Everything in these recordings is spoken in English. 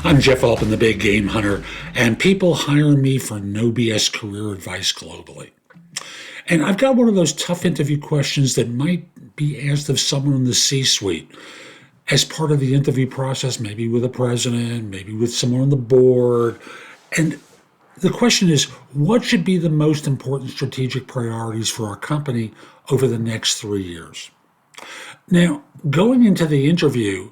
I'm Jeff Altman, the Big Game Hunter, and people hire me for no BS career advice globally. And I've got one of those tough interview questions that might be asked of someone in the C-suite as part of the interview process, maybe with a president, maybe with someone on the board. And the question is, what should be the most important strategic priorities for our company over the next 3 years? Now, going into the interview,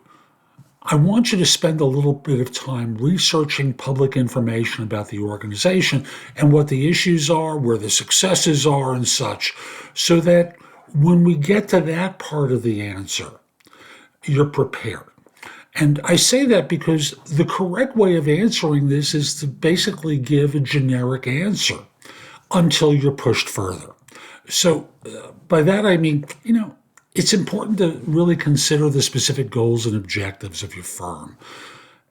I want you to spend a little bit of time researching public information about the organization and what the issues are, where the successes are, and such, so that when we get to that part of the answer, you're prepared. And I say that because the correct way of answering this is to basically give a generic answer until you're pushed further. So by that I mean, it's important to really consider the specific goals and objectives of your firm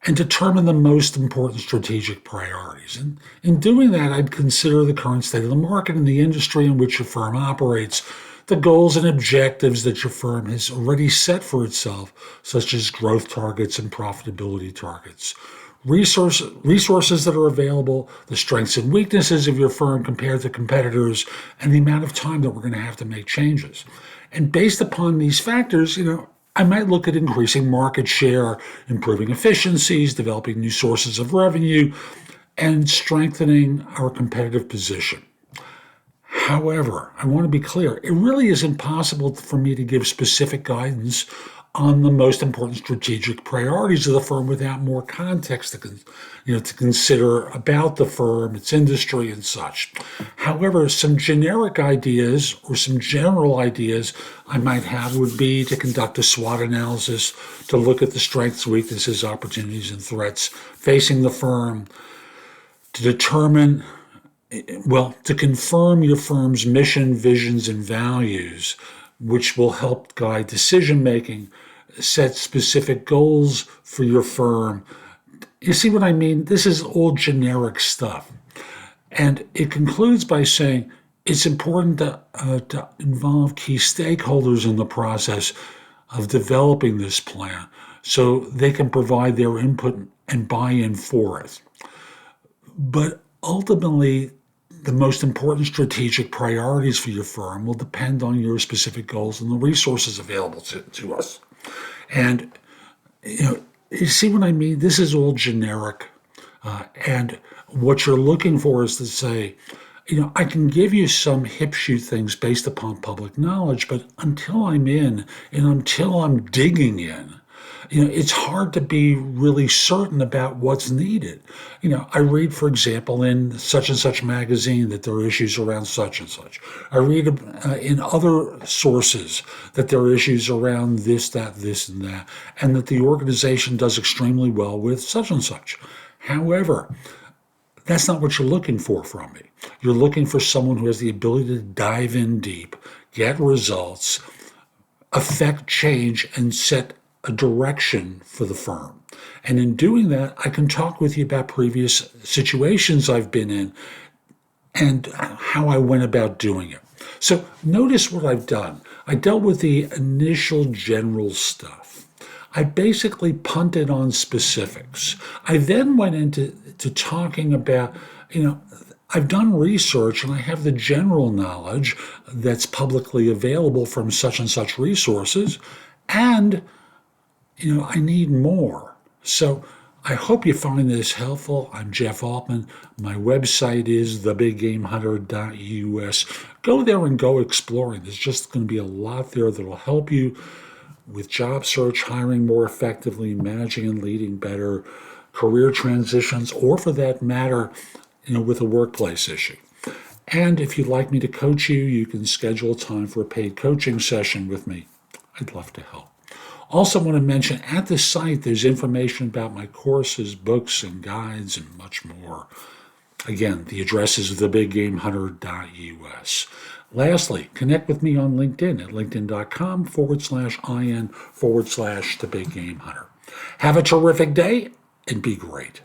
and determine the most important strategic priorities. And in doing that, I'd consider the current state of the market and the industry in which your firm operates, the goals and objectives that your firm has already set for itself, such as growth targets and profitability targets, resources that are available, the strengths and weaknesses of your firm compared to competitors, and the amount of time that we're going to have to make changes. And based upon these factors, I might look at increasing market share, improving efficiencies, developing new sources of revenue, and strengthening our competitive position. However, I want to be clear, it really is impossible for me to give specific guidance on the most important strategic priorities of the firm without more context to consider about the firm, its industry, and such. However, some generic ideas or some general ideas I might have would be to conduct a SWOT analysis, to look at the strengths, weaknesses, opportunities, and threats facing the firm, to confirm your firm's mission, visions, and values, which will help guide decision-making, set specific goals for your firm. You see what I mean? This is all generic stuff. And it concludes by saying it's important to involve key stakeholders in the process of developing this plan so they can provide their input and buy-in for it. But ultimately, the most important strategic priorities for your firm will depend on your specific goals and the resources available to us. And, you see what I mean? This is all generic. And what you're looking for is to say, I can give you some hip shoot things based upon public knowledge, but until I'm in and until I'm digging in, it's hard to be really certain about what's needed. I read, for example, in such and such magazine that there are issues around such and such. I read in other sources that there are issues around this, that, this, and that, and that the organization does extremely well with such and such. However, that's not what you're looking for from me. You're looking for someone who has the ability to dive in deep, get results, affect change, and set a direction for the firm. And in doing that, I can talk with you about previous situations I've been in and how I went about doing it. So notice what I've done. I dealt with the initial general stuff. I basically punted on specifics. I then went into talking about, I've done research and I have the general knowledge that's publicly available from such and such resources, and I need more. So I hope you find this helpful. I'm Jeff Altman. My website is thebiggamehunter.us. Go there and go exploring. There's just going to be a lot there that will help you with job search, hiring more effectively, managing and leading better, career transitions, or for that matter, with a workplace issue. And if you'd like me to coach you, you can schedule a time for a paid coaching session with me. I'd love to help. Also want to mention, at the site, there's information about my courses, books, and guides, and much more. Again, the address is thebiggamehunter.us. Lastly, connect with me on LinkedIn at linkedin.com/in/thebiggamehunter. Have a terrific day and be great.